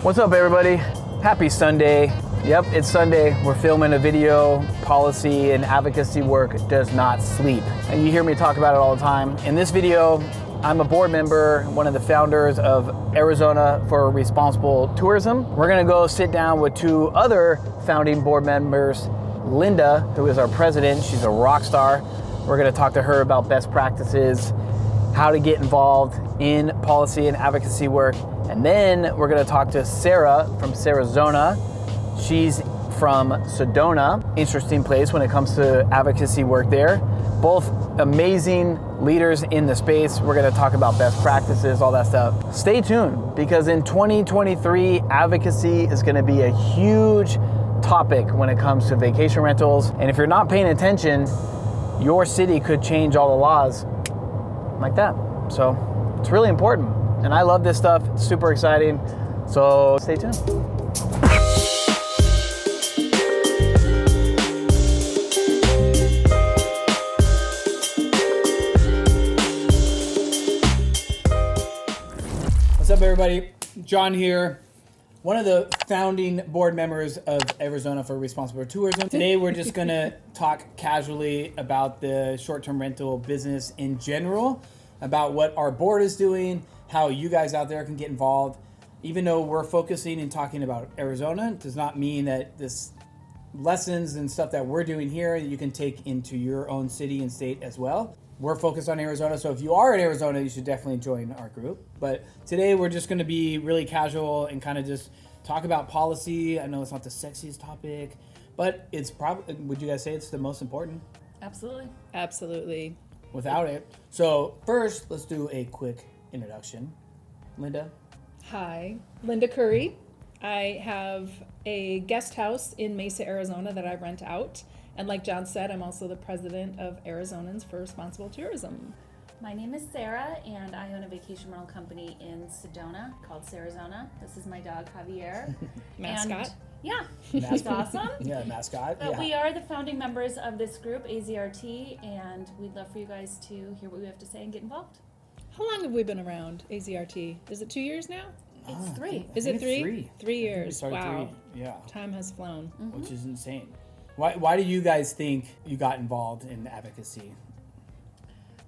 What's up, everybody? Happy Sunday. Yep, it's Sunday. We're filming a video. Policy and advocacy work does not sleep. And you hear me talk about it all the time. In this video, I'm a board member, one of the founders of Arizona for Responsible Tourism. We're gonna go sit down with two other founding board members, Linda, who is our president. She's a rock star. We're gonna talk to her about best practices, how to get involved in policy and advocacy work. And then we're gonna talk to Sara from Sarazona. She's from Sedona, interesting place when it comes to advocacy work there. Both amazing leaders in the space. We're gonna talk about best practices, all that stuff. Stay tuned, because in 2023, advocacy is gonna be a huge topic when it comes to vacation rentals. And if you're not paying attention, your city could change all the laws like that. So it's really important. And I love this stuff. It's super exciting. So stay tuned. What's up, everybody? John here, one of the founding board members of Arizona for Responsible Tourism. Today, we're just gonna talk casually about the short-term rental business in general, about what our board is doing, how you guys out there can get involved. Even though we're focusing and talking about Arizona, it does not mean that this lessons and stuff that we're doing here you can take into your own city and state as well. We're focused on Arizona, so if you are in Arizona, you should definitely join our group. But today we're just gonna be really casual and kind of just talk about policy. I know it's not the sexiest topic, but it's probably, would you guys say it's the most important? Absolutely. Absolutely. Without it. So first, let's do a quick introduction. Linda. Hi, Linda Curry. I have a guest house in Mesa, Arizona that I rent out. And like John said, I'm also the president of Arizonans for Responsible Tourism. My name is Sara, and I own a vacation rental company in Sedona called Sarazona. This is my dog, Javier. Mascot. And, yeah, he's awesome. Yeah, mascot. But yeah. we are the founding members of this group, AZRT, and we'd love for you guys to hear what we have to say and get involved. How long have we been around, AZRT? Is it 2 years now? It's 3. Is it 3? Three. 3 years. Started Wow. 3. Yeah. Time has flown. Which is insane. Why do you guys think you got involved in advocacy?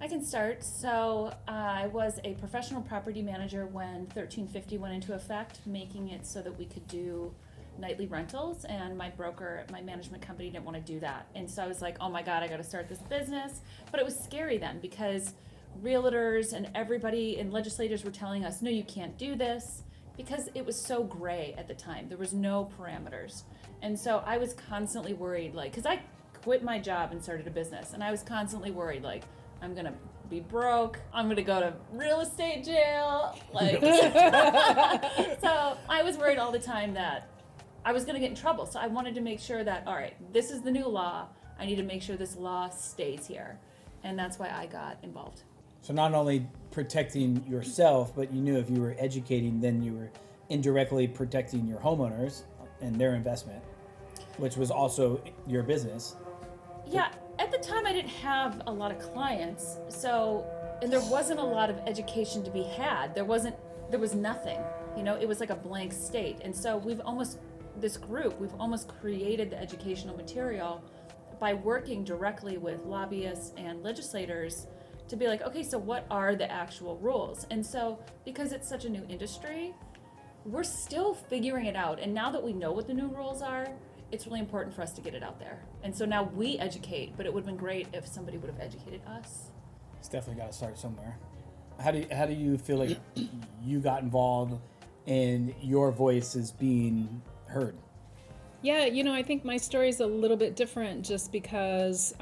I can start. So I was a professional property manager when 1350 went into effect, making it so that we could do nightly rentals, and my broker, my management company didn't want to do that. And so I was like, oh my God, I got to start this business. But it was scary then, because realtors and everybody and legislators were telling us, no, you can't do this, because it was so gray at the time. There was no parameters. And so I was constantly worried, like, because I quit my job and started a business, and I was constantly worried, like, I'm going to be broke, I'm going to go to real estate jail, like, so I was worried all the time that I was going to get in trouble. So I wanted to make sure that, all right, this is the new law, I need to make sure this law stays here. And that's why I got involved. So not only protecting yourself, but you knew if you were educating, then you were indirectly protecting your homeowners and their investment, which was also your business. Yeah, at the time I didn't have a lot of clients, so, and there wasn't a lot of education to be had. There was nothing, it was like a blank state. And so this group, we've almost created the educational material by working directly with lobbyists and legislators to be like, okay, so what are the actual rules? And so, because it's such a new industry, we're still figuring it out. And now that we know what the new rules are, it's really important for us to get it out there. And so now we educate, but it would have been great if somebody would have educated us. It's definitely got to start somewhere. How do you feel like you got involved and your voice is being heard? Yeah, I think my story is a little bit different just because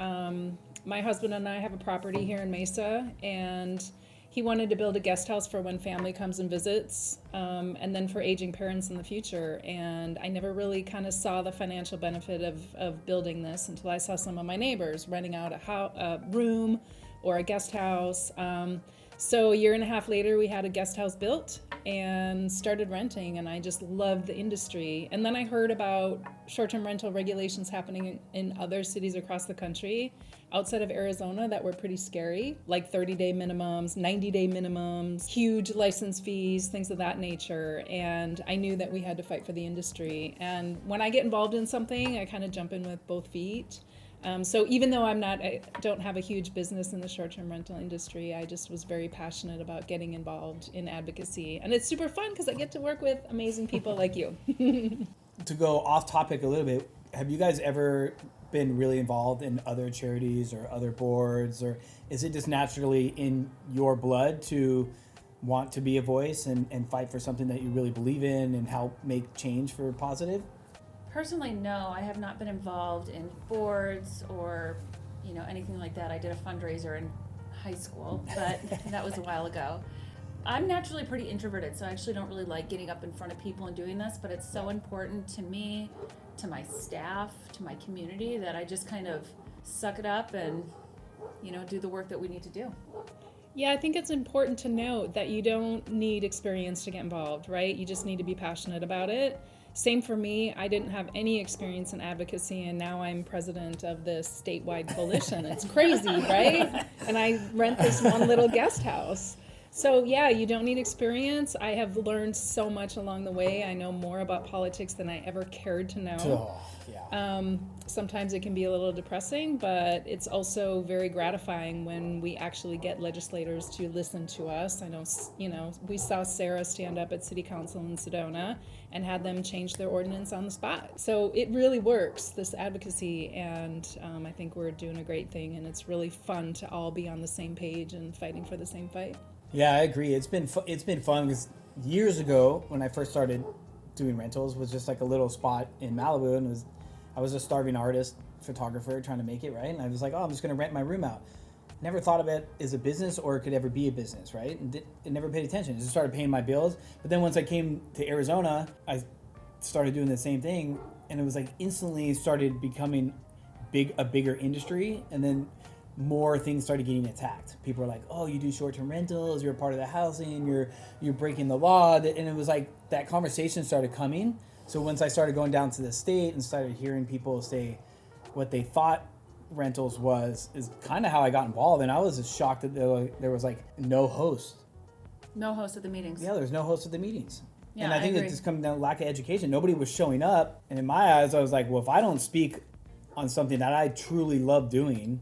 my husband and I have a property here in Mesa, and he wanted to build a guest house for when family comes and visits, and then for aging parents in the future. And I never really kind of saw the financial benefit of building this until I saw some of my neighbors renting out a room or a guest house. So a year and a half later, we had a guest house built and started renting, and I just loved the industry. And then I heard about short-term rental regulations happening in other cities across the country outside of Arizona that were pretty scary, like 30-day minimums, 90-day minimums, huge license fees, things of that nature. And I knew that we had to fight for the industry. And when I get involved in something, I kind of jump in with both feet. So even though I don't have a huge business in the short-term rental industry, I just was very passionate about getting involved in advocacy. And it's super fun because I get to work with amazing people like you. To go off topic a little bit, have you guys ever been really involved in other charities or other boards, or is it just naturally in your blood to want to be a voice and fight for something that you really believe in and help make change for positive? Personally, no, I have not been involved in boards or, anything like that. I did a fundraiser in high school, but that was a while ago. I'm naturally pretty introverted, so I actually don't really like getting up in front of people and doing this, but it's so important to me, to my staff, to my community, that I just kind of suck it up and, do the work that we need to do. Yeah, I think it's important to note that you don't need experience to get involved, right? You just need to be passionate about it. Same for me. I didn't have any experience in advocacy, and now I'm president of this statewide coalition. It's crazy, right? And I rent this one little guest house. So yeah, you don't need experience. I have learned so much along the way. I know more about politics than I ever cared to know. Oh, yeah. Sometimes it can be a little depressing, but it's also very gratifying when we actually get legislators to listen to us. I know, we saw Sara stand up at City Council in Sedona and had them change their ordinance on the spot. So it really works, this advocacy, and I think we're doing a great thing, and it's really fun to all be on the same page and fighting for the same fight. Yeah, I agree. It's been fun because years ago when I first started doing rentals was just like a little spot in Malibu, and I was a starving artist, photographer trying to make it, right? And I was like, I'm just going to rent my room out. Never thought of it as a business or it could ever be a business, right? And it never paid attention. Just started paying my bills. But then once I came to Arizona, I started doing the same thing, and it was like instantly started becoming a bigger industry, and then more things started getting attacked. People were like, oh, you do short-term rentals, you're a part of the housing, you're breaking the law. And it was like that conversation started coming. So once I started going down to the state and started hearing people say what they thought rentals is kind of how I got involved. And I was just shocked that there was like no host. No host at the meetings. Yeah, there's no host at the meetings. Yeah, and I think agree. it just comes down to lack of education. Nobody was showing up. And in my eyes, I was like, well, if I don't speak on something that I truly love doing,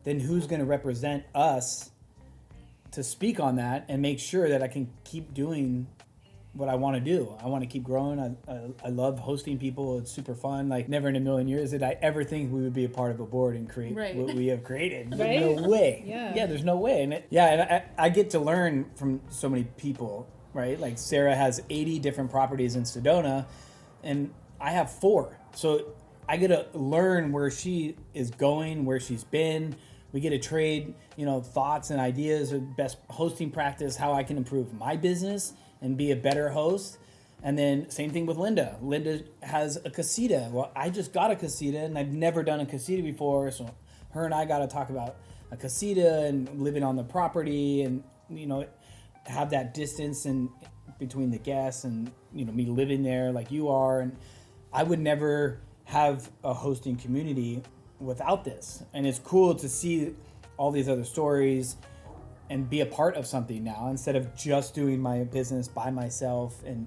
then who's going to represent us to speak on that and make sure that I can keep doing what I want to do? I want to keep growing. I love hosting people. It's super fun. Like, never in a million years did I ever think we would be a part of a board and create what we have created. Right? No way. Yeah, there's no way. And I get to learn from so many people, right? Like Sara has 80 different properties in Sedona, and I have 4. So I get to learn where she is going, where she's been. We get to trade, thoughts and ideas of best hosting practice, how I can improve my business and be a better host. And then same thing with Linda. Linda has a casita. Well, I just got a casita, and I've never done a casita before. So her and I got to talk about a casita and living on the property, and have that distance and between the guests and me living there like you are. And I would never have a hosting community without this. And it's cool to see all these other stories and be a part of something now, instead of just doing my business by myself and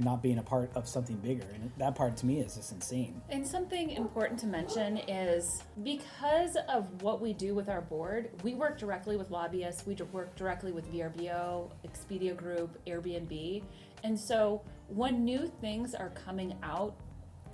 not being a part of something bigger. And that part to me is just insane. And something important to mention is, because of what we do with our board, we work directly with lobbyists, we work directly with VRBO, Expedia Group, Airbnb. And so when new things are coming out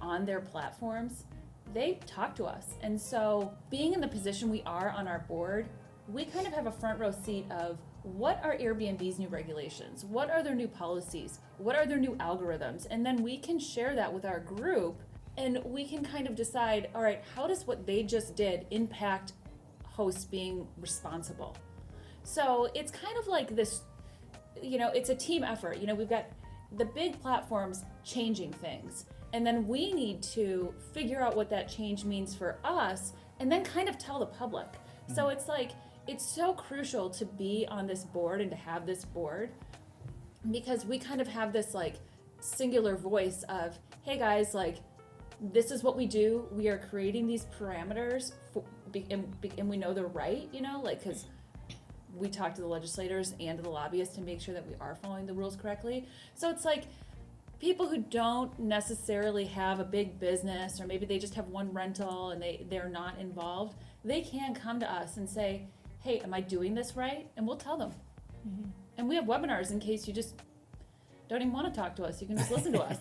on their platforms, they talk to us. And so being in the position we are on our board, we kind of have a front row seat of what are Airbnb's new regulations? What are their new policies? What are their new algorithms? And then we can share that with our group, and we can kind of decide, all right, how does what they just did impact hosts being responsible? So it's kind of like this, it's a team effort. We've got the big platforms changing things, and then we need to figure out what that change means for us and then kind of tell the public. So it's like, it's so crucial to be on this board and to have this board, because we kind of have this like singular voice of, hey guys, like this is what we do. We are creating these parameters and we know they're right, you know, like, because we talk to the legislators and to the lobbyists to make sure that we are following the rules correctly. So it's like people who don't necessarily have a big business, or maybe they just have one rental and they're not involved, they can come to us and say, hey, am I doing this right? And we'll tell them. Mm-hmm. And we have webinars in case you just don't even want to talk to us. You can just listen to us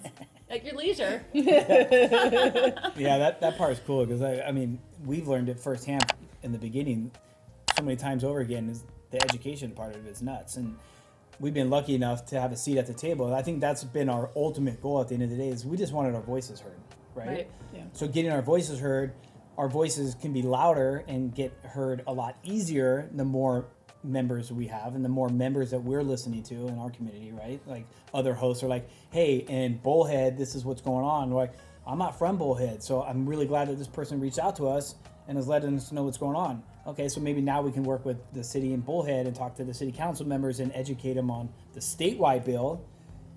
at your leisure. Yeah, that part is cool, because I mean, we've learned it firsthand in the beginning so many times over again. Is the education part of it is nuts, and we've been lucky enough to have a seat at the table. And I think that's been our ultimate goal at the end of the day, is we just wanted our voices heard, right? Yeah. So getting our voices heard, our voices can be louder and get heard a lot easier the more members we have and the more members that we're listening to in our community, right? Like other hosts are like, hey, in Bullhead, this is what's going on. We're like, I'm not from Bullhead, so I'm really glad that this person reached out to us and is letting us know what's going on. Okay, so maybe now we can work with the city in Bullhead and talk to the city council members and educate them on the statewide bill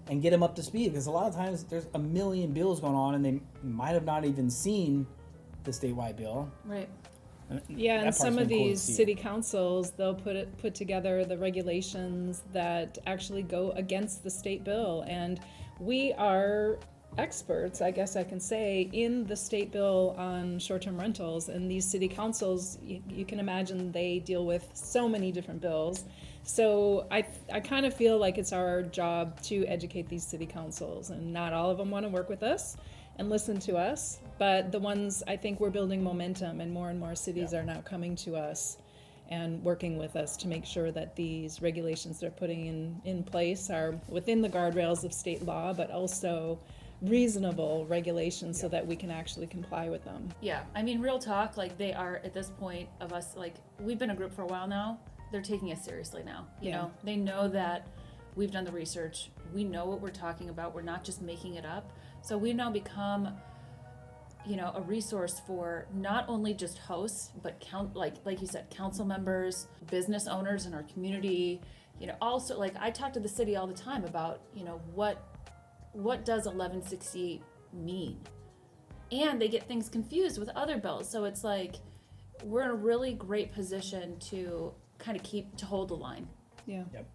and get them up to speed, because a lot of times there's a million bills going on and they might have not even seen the statewide bill. Right. Yeah, and some of these city councils, they'll put together the regulations that actually go against the state bill. And we are experts, I guess I can say, in the state bill on short-term rentals. And these city councils, you can imagine they deal with so many different bills. So I kind of feel like it's our job to educate these city councils, and not all of them want to work with us and listen to us, but the ones, I think we're building momentum, and more cities are now coming to us and working with us to make sure that these regulations they're putting in place are within the guardrails of state law, but also reasonable regulations so that we can actually comply with them. Yeah, I mean, real talk, like they are at this point of us, like we've been a group for a while now, they're taking us seriously now. You know, they know that we've done the research, we know what we're talking about, we're not just making it up. So we've now become, you know, a resource for not only just hosts, but like you said, council members, business owners in our community. You know, also, like I talk to the city all the time about, you know, what does 1168 mean? And they get things confused with other bills. So it's like we're in a really great position to kind of hold the line. Yeah. Yep.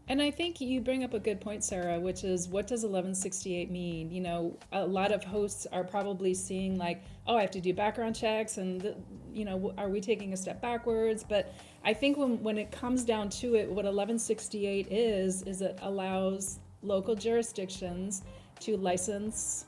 And I think you bring up a good point, Sarah, which is, what does 1168 mean? You know, a lot of hosts are probably seeing like, oh, I have to do background checks and, you know, are we taking a step backwards? But I think when it comes down to it, what 1168 is it allows local jurisdictions to license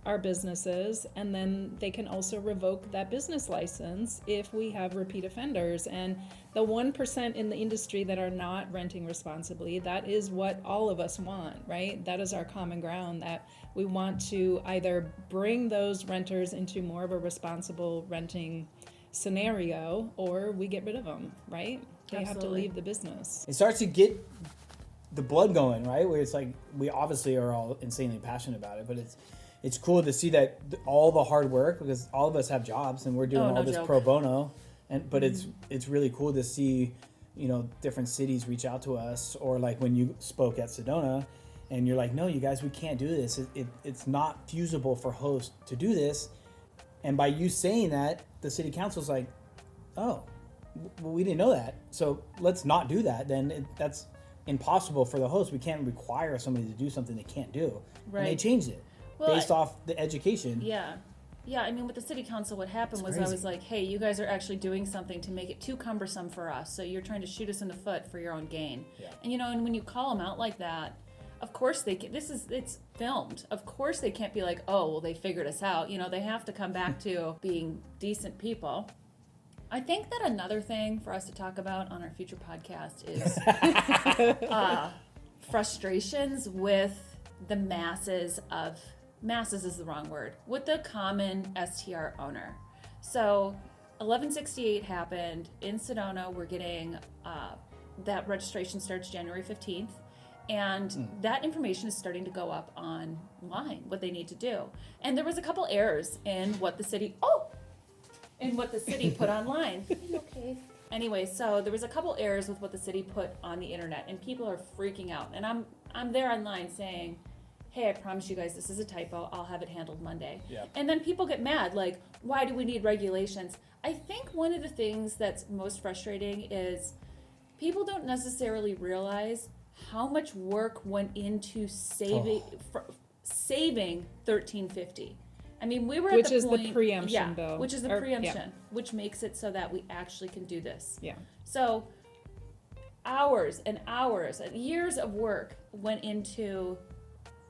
our businesses, and then they can also revoke that business license if we have repeat offenders. And the 1% in the industry that are not renting responsibly, that is what all of us want, right? That is our common ground, that we want to either bring those renters into more of a responsible renting scenario, or we get rid of them, right? They have to leave the business. It starts to get the blood going, right? Where it's like, we obviously are all insanely passionate about it, but it's cool to see that all the hard work, because all of us have jobs and we're doing all this pro bono, but it's really cool to see, you know, different cities reach out to us, or like when you spoke at Sedona and you're like, no, you guys, we can't do this. It's not feasible for hosts to do this. And by you saying that, the city council's like, oh, well, we didn't know that, so let's not do that. Then that's impossible for the host. We can't require somebody to do something they can't do. Right. And they changed it. Based off the education. Yeah. I mean, with the city council, what happened was I was like, hey, you guys are actually doing something to make it too cumbersome for us. So you're trying to shoot us in the foot for your own gain. Yeah. And, you know, and when you call them out like that, of course they can, it's filmed. Of course they can't be like, oh, well, they figured us out. You know, they have to come back to being decent people. I think that another thing for us to talk about on our future podcast is frustrations with the masses is the wrong word, with the common STR owner. So 1168 happened in Sedona. We're getting that registration starts January 15th, and that information is starting to go up online, what they need to do. And there was a couple errors in what the city put online. Okay. Anyway, so there was a couple errors with what the city put on the internet, and people are freaking out. And I'm there online saying, hey, I promise you guys this is a typo. I'll have it handled Monday. Yeah. And then people get mad, like, why do we need regulations? I think one of the things that's most frustrating is people don't necessarily realize how much work went into saving 1350. I mean, we were at Which the is point, the preemption bill. which is the Or- preemption, which makes it so that we actually can do this. Yeah. So hours and hours and years of work went into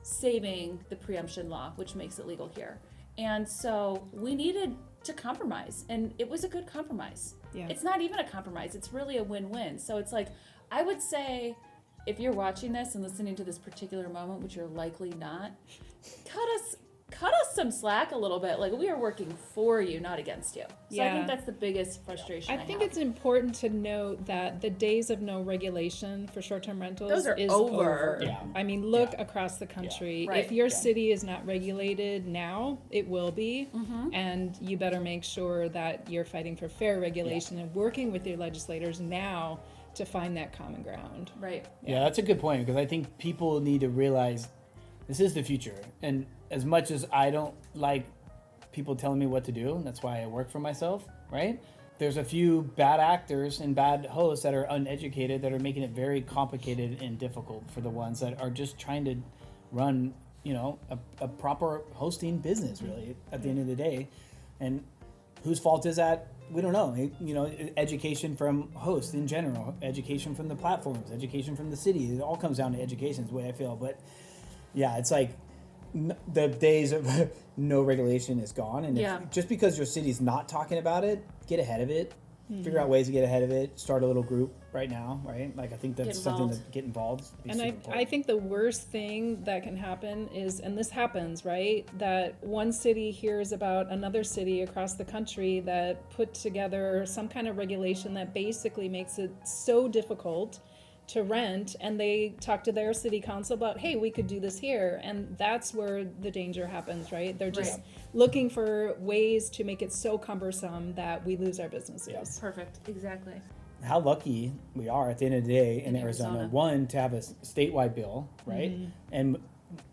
saving the preemption law, which makes it legal here. And so we needed to compromise, and it was a good compromise. Yeah. It's not even a compromise, it's really a win-win. So it's like, I would say, if you're watching this and listening to this particular moment, which you're likely not, cut us some slack a little bit. Like, we are working for you, not against you. So I Yeah. think that's the biggest frustration I think have. it's important to note that the days of no regulation for short-term rentals Those are is over. Yeah. I mean, look across the country. Right. If your Yeah. city is not regulated now, it will be. Mm-hmm. And you better make sure that you're fighting for fair regulation and working with your legislators now to find that common ground. Right. Yeah, that's a good point, because I think people need to realize this is the future. And as much as I don't like people telling me what to do, that's why I work for myself, right? There's a few bad actors and bad hosts that are uneducated that are making it very complicated and difficult for the ones that are just trying to run, a proper hosting business, really, at the end of the day. And whose fault is that? We don't know. Education from hosts in general, education from the platforms, education from the city. It all comes down to education is the way I feel. But yeah, it's like the days of no regulation is gone. And just because your city's not talking about it, get ahead of it. Figure out ways to get ahead of it. Start a little group right now, right? Like, I think that's something to get involved. And I think the worst thing that can happen is, and this happens, right, that one city hears about another city across the country that put together some kind of regulation that basically makes it so difficult to rent, and they talk to their city council about, hey, we could do this here. And that's where the danger happens, right? They're just looking for ways to make it so cumbersome that we lose our businesses. Yeah. Perfect. Exactly. How lucky we are at the end of the day in Arizona. One, to have a statewide bill, right? And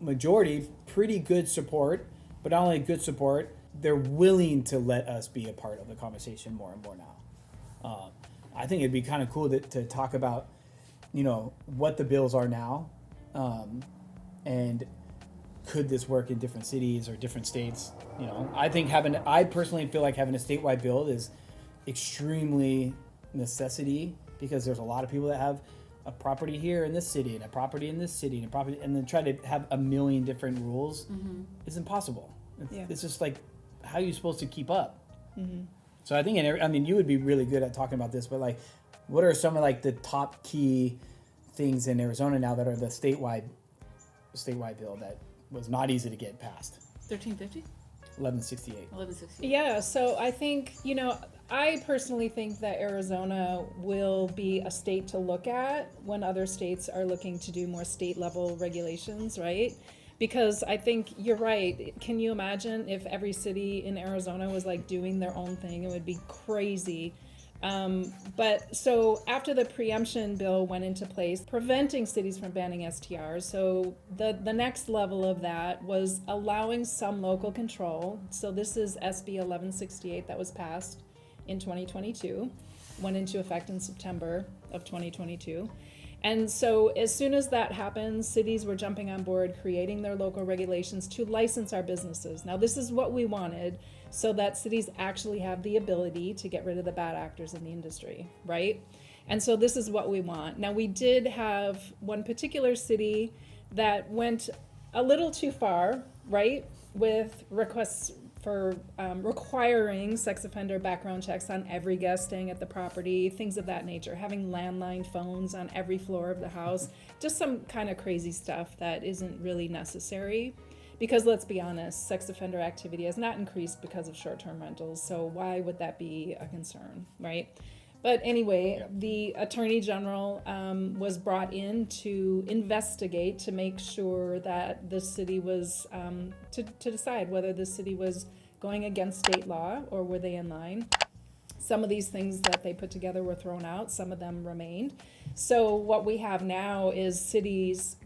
majority, pretty good support, but not only good support, they're willing to let us be a part of the conversation more and more now. I think it'd be kind of cool to talk about, what the bills are now, and could this work in different cities or different states? I personally feel like having a statewide bill is extremely necessity, because there's a lot of people that have a property here in this city and a property in this city and a property, and then try to have a million different rules is impossible. It's just like, how are you supposed to keep up? So I think, you would be really good at talking about this, but like, what are some of like the top key things in Arizona now that are the statewide bill that was not easy to get passed? 1350? 1168. 1160. Yeah, so I think, I personally think that Arizona will be a state to look at when other states are looking to do more state level regulations, right? Because I think you're right. Can you imagine if every city in Arizona was like doing their own thing? It would be crazy. But so after the preemption bill went into place, preventing cities from banning STRs, so the next level of that was allowing some local control. So this is SB 1168 that was passed in 2022, went into effect in September of 2022. And so as soon as that happened, cities were jumping on board, creating their local regulations to license our businesses. Now, this is what we wanted, so that cities actually have the ability to get rid of the bad actors in the industry, right? And so this is what we want. Now, we did have one particular city that went a little too far, right, with requests for requiring sex offender background checks on every guest staying at the property, things of that nature, having landline phones on every floor of the house, just some kind of crazy stuff that isn't really necessary. Because let's be honest, sex offender activity has not increased because of short-term rentals, so why would that be a concern, right? But anyway, the Attorney General was brought in to investigate, to make sure that the city was, to decide whether the city was going against state law or were they in line. Some of these things that they put together were thrown out, some of them remained. So what we have now is cities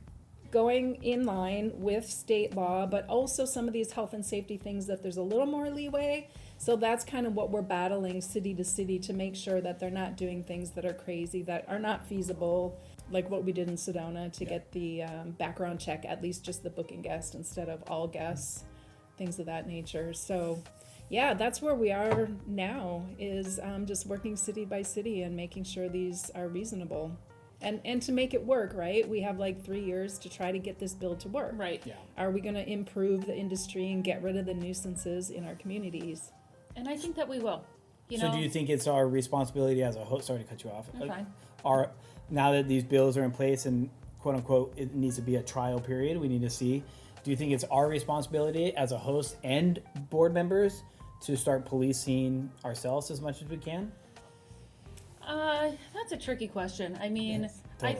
going in line with state law, but also some of these health and safety things that there's a little more leeway. So that's kind of what we're battling city to city to make sure that they're not doing things that are crazy, that are not feasible, like what we did in Sedona to get the background check, at least just the booking guest instead of all guests, things of that nature. So yeah, that's where we are now, is just working city by city and making sure these are reasonable. And to make it work, right? We have like 3 years to try to get this bill to work. Right. Yeah. Are we going to improve the industry and get rid of the nuisances in our communities? And I think that we will. So do you think it's our responsibility as a host? Sorry to cut you off. You're fine. Now that these bills are in place and quote unquote it needs to be a trial period, we need to see. Do you think it's our responsibility as a host and board members to start policing ourselves as much as we can? That's a tricky question. I mean, Yes, totally.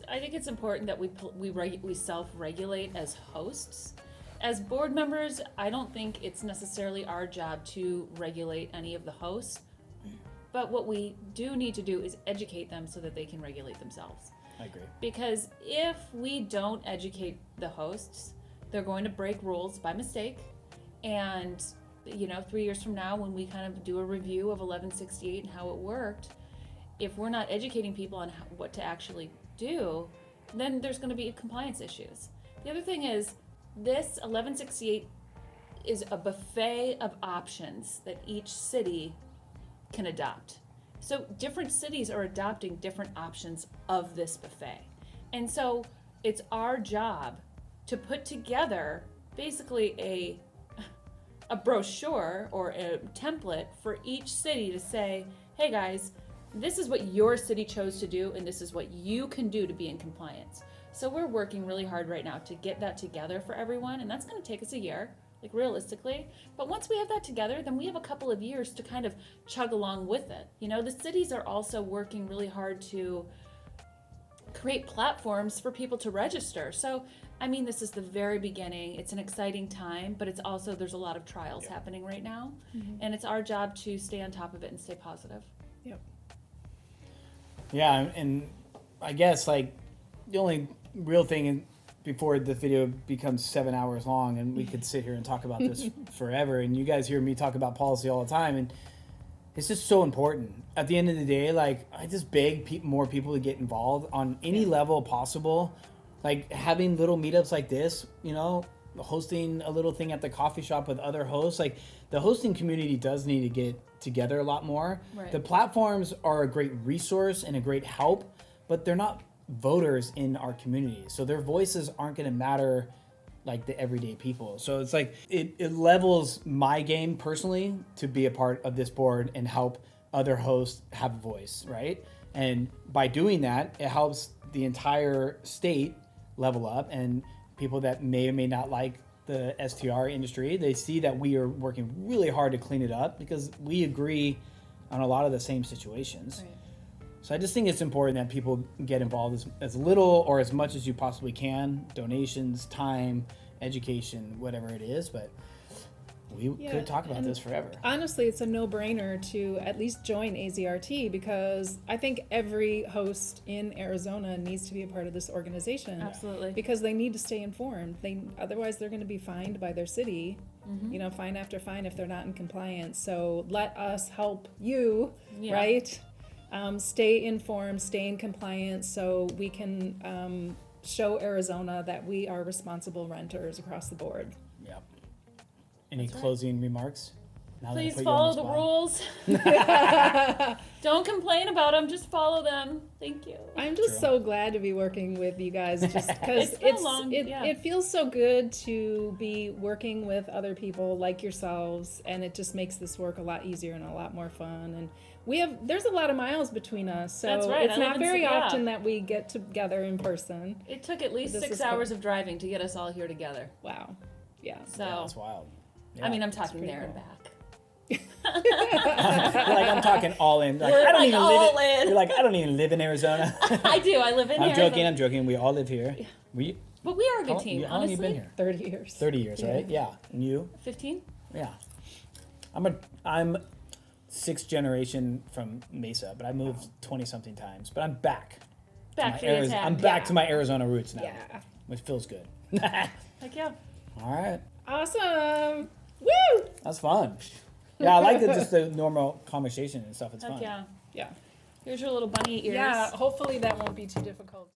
I think it's important that we self-regulate as hosts. As board members, I don't think it's necessarily our job to regulate any of the hosts. But what we do need to do is educate them so that they can regulate themselves. I agree. Because if we don't educate the hosts, they're going to break rules by mistake. And, 3 years from now, when we kind of do a review of 1168 and how it worked, if we're not educating people on what to actually do, then there's going to be compliance issues. The other thing is, this 1168 is a buffet of options that each city can adopt. So different cities are adopting different options of this buffet. And so it's our job to put together basically a brochure or a template for each city to say, hey guys, this is what your city chose to do and this is what you can do to be in compliance. So we're working really hard right now to get that together for everyone, and that's going to take us a year, like realistically. But once we have that together, then we have a couple of years to kind of chug along with it. The cities are also working really hard to create platforms for people to register. So, this is the very beginning. It's an exciting time, but it's also, there's a lot of trials happening right now. Mm-hmm. And it's our job to stay on top of it and stay positive. Yep. Yeah, and I guess like the only real thing before the video becomes 7 hours long and we could sit here and talk about this forever, and you guys hear me talk about policy all the time, and it's just so important. At the end of the day, like, I just beg more people to get involved on any level possible. Like having little meetups like this, hosting a little thing at the coffee shop with other hosts. Like, the hosting community does need to get together a lot more. Right. The platforms are a great resource and a great help, but they're not voters in our community. So their voices aren't going to matter like the everyday people. So it's like, it levels my game personally to be a part of this board and help other hosts have a voice, right? And by doing that, it helps the entire state level up, and people that may or may not like the STR industry, they see that we are working really hard to clean it up because we agree on a lot of the same situations. Right. So I just think it's important that people get involved as little or as much as you possibly can. Donations, time, education, whatever it is. But we could talk about this forever. Honestly, it's a no-brainer to at least join AZRT, because I think every host in Arizona needs to be a part of this organization. Absolutely. Because they need to stay informed. Otherwise, they're going to be fined by their city. Mm-hmm. Fine after fine if they're not in compliance. So let us help you, right? Stay informed, stay in compliance, so we can show Arizona that we are responsible renters across the board. Yep. Any closing remarks? Please follow the rules. Don't complain about them. Just follow them. Thank you. I'm just so glad to be working with you guys, just because it feels so good to be working with other people like yourselves, and it just makes this work a lot easier and a lot more fun. And there's a lot of miles between us, so That's right. it's not very often that we get together in person. It took at least 6 hours of driving to get us all here together. Wow. Yeah. So that's wild. Yeah. I'm talking there and back. Like, I'm talking all in. Like, We're I don't like even all live in. You're like, I don't even live in Arizona. I do. I live in here. I'm joking. We all live here. But we are a good team, How long have you been here? 30 years. 30 years, right? Yeah. And you? 15? Yeah. I'm sixth generation from Mesa, but I moved 20-something times. But I'm back. Back for your I'm back to my Arizona roots now, Yeah. which feels good. Heck yeah. All right. Awesome. Woo! That's fun. Yeah, I like just the normal conversation and stuff. It's Heck fun. yeah. Yeah. Here's your little bunny ears. Yeah, hopefully that won't be too difficult.